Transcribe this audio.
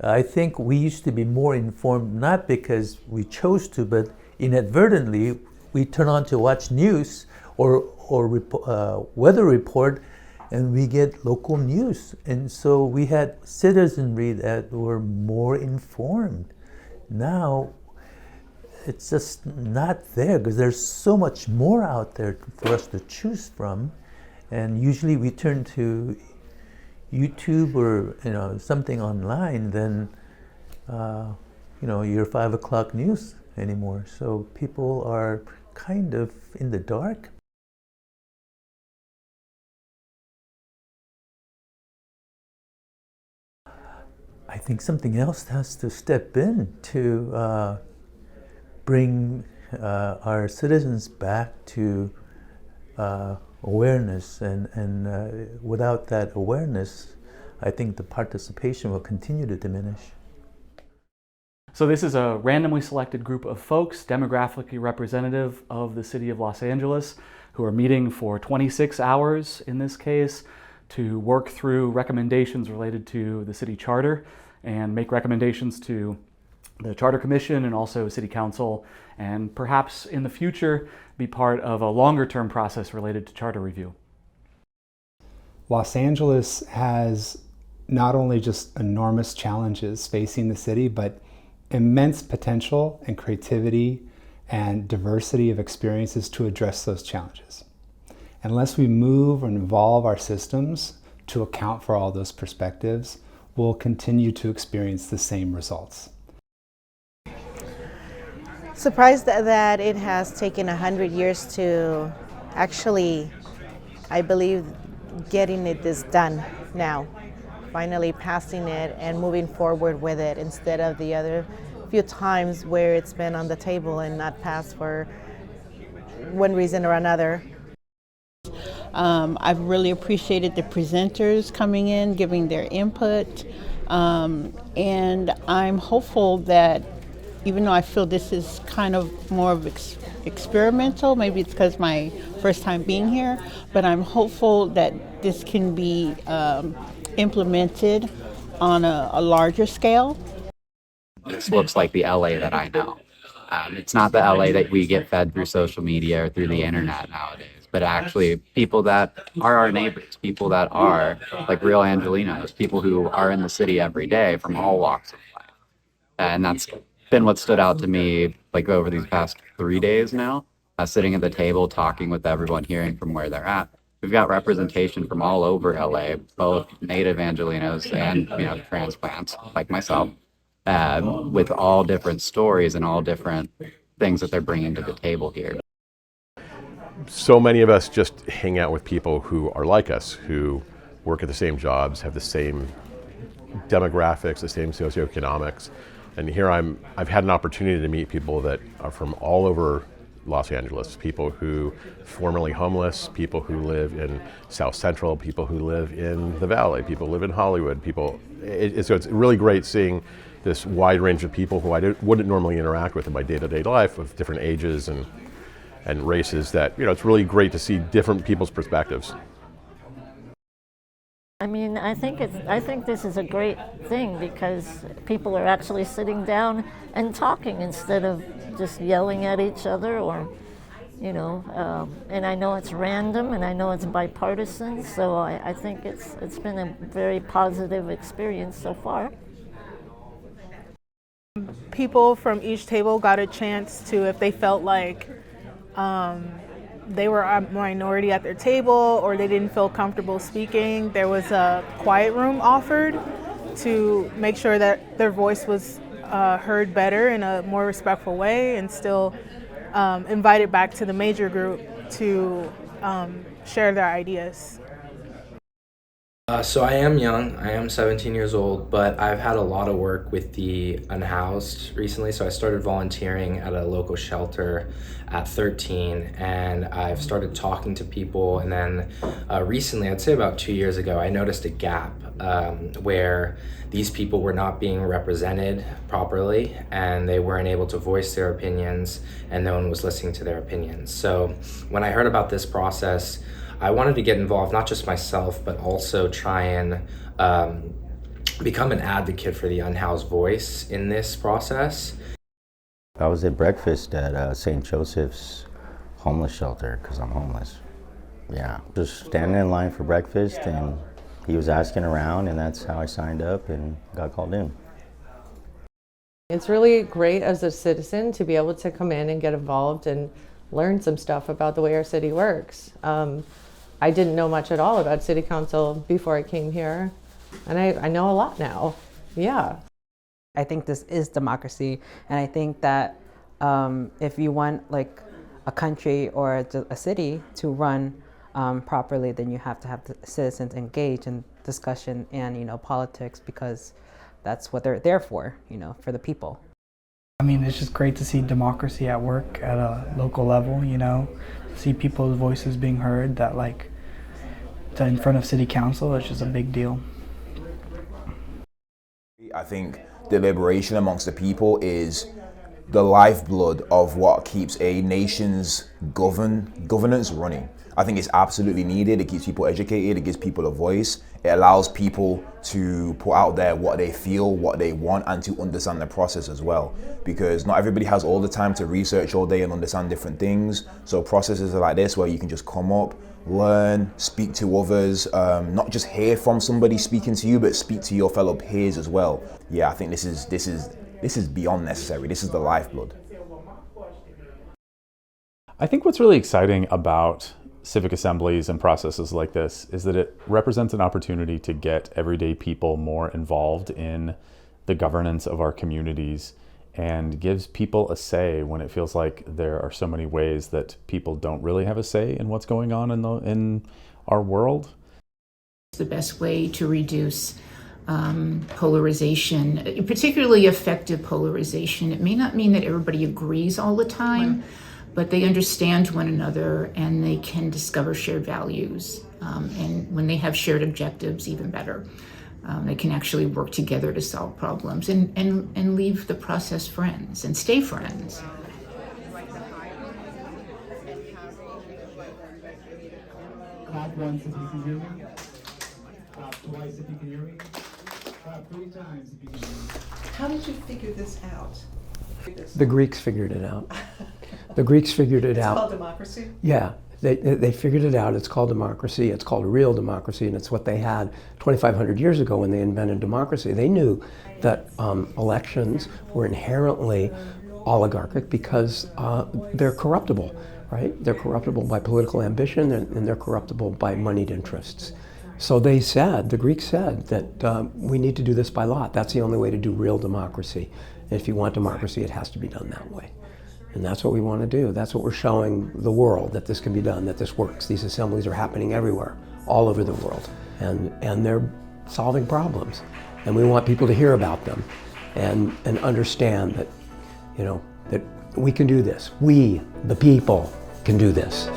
I think we used to be more informed, not because we chose to, but inadvertently we turn on to watch news or weather report, and we get local news. And so we had citizenry that were more informed. Now it's just not there because there's so much more out there for us to choose from, and usually we turn to YouTube or something online than your 5 o'clock news anymore. So people are kind of in the dark. I think something else has to step in to bring our citizens back to awareness, and without that awareness, I think the participation will continue to diminish. So this is a randomly selected group of folks, demographically representative of the city of Los Angeles, who are meeting for 26 hours in this case to work through recommendations related to the city charter and make recommendations to the Charter Commission and also City Council, and perhaps in the future be part of a longer-term process related to charter review. Los Angeles has not only just enormous challenges facing the city, but immense potential and creativity and diversity of experiences to address those challenges. Unless we move and evolve our systems to account for all those perspectives, we'll continue to experience the same results. Surprised that it has taken 100 years to actually, I believe, getting this done now. Finally passing it and moving forward with it instead of the other few times where it's been on the table and not passed for one reason or another. I've really appreciated the presenters coming in, giving their input, and I'm hopeful that even though I feel this is kind of more of experimental, maybe it's because my first time being here, but I'm hopeful that this can be implemented on a larger scale. This looks like the LA that I know. It's not the LA that we get fed through social media or through the internet nowadays, but actually people that are our neighbors, people that are like real Angelinos, people who are in the city every day from all walks of life. And that's been what stood out to me like over these past 3 days now, sitting at the table, talking with everyone, hearing from where they're at. We've got representation from all over LA, both native Angelinos and transplants like myself, with all different stories and all different things that they're bringing to the table here. So many of us just hang out with people who are like us, who work at the same jobs, have the same demographics, the same socioeconomics. And here I've had an opportunity to meet people that are from all over Los Angeles, people who formerly homeless, people who live in South Central, people who live in the Valley, people who live in Hollywood, so it's really great seeing this wide range of people who I wouldn't normally interact with in my day-to-day life, of different ages and races, that it's really great to see different people's perspectives. I mean, I think this is a great thing because people are actually sitting down and talking instead of just yelling at each other, or, and I know it's random and I know it's bipartisan, so I think it's been a very positive experience so far. People from each table got a chance to, if they felt like they were a minority at their table or they didn't feel comfortable speaking, there was a quiet room offered to make sure that their voice was heard better in a more respectful way, and still invited back to the major group to share their ideas. So I am young, I am 17 years old, but I've had a lot of work with the unhoused recently. So I started volunteering at a local shelter at 13, and I've started talking to people. And then recently, I'd say about 2 years ago, I noticed a gap where these people were not being represented properly, and they weren't able to voice their opinions, and no one was listening to their opinions. So when I heard about this process, I wanted to get involved, not just myself, but also try and become an advocate for the unhoused voice in this process. I was at breakfast at St. Joseph's homeless shelter because I'm homeless. Yeah, just standing in line for breakfast, and he was asking around, and that's how I signed up and got called in. It's really great as a citizen to be able to come in and get involved and learn some stuff about the way our city works. I didn't know much at all about city council before I came here, and I know a lot now. Yeah. I think this is democracy, and I think that if you want like a country or a city to run properly, then you have to have the citizens engage in discussion and politics, because that's what they're there for, for the people. I mean, it's just great to see democracy at work at a local level, to see people's voices being heard, that like in front of city council, it's just a big deal. I think deliberation amongst the people is the lifeblood of what keeps a nation's governance running. I think it's absolutely needed. It keeps people educated, it gives people a voice. It allows people to put out there what they feel, what they want, and to understand the process as well. Because not everybody has all the time to research all day and understand different things. So processes are like this, where you can just come up, learn, speak to others, not just hear from somebody speaking to you, but speak to your fellow peers as well. Yeah, I think this is beyond necessary. This is the lifeblood. I think what's really exciting about civic assemblies and processes like this is that it represents an opportunity to get everyday people more involved in the governance of our communities, and gives people a say when it feels like there are so many ways that people don't really have a say in what's going on in our world. It's the best way to reduce polarization, particularly effective polarization. It may not mean that everybody agrees all the time, but they understand one another and they can discover shared values. And when they have shared objectives, even better. They can actually work together to solve problems and leave the process friends and stay friends. Clap once if you can hear me. Clap twice if you can hear me. Clap 3 times if you can hear me. How did you figure this out? The Greeks figured it out. The Greeks figured it out. It's called democracy? Yeah, they figured it out. It's called democracy. It's called real democracy, and it's what they had 2,500 years ago when they invented democracy. They knew that elections were inherently oligarchic because they're corruptible, right? They're corruptible by political ambition, and they're corruptible by moneyed interests. So they said, the Greeks said, that we need to do this by lot. That's the only way to do real democracy. And if you want democracy, it has to be done that way. And that's what we want to do. That's what we're showing the world, that this can be done, that this works. These assemblies are happening everywhere, all over the world. And they're solving problems. And we want people to hear about them and understand that, that we can do this. We, the people, can do this.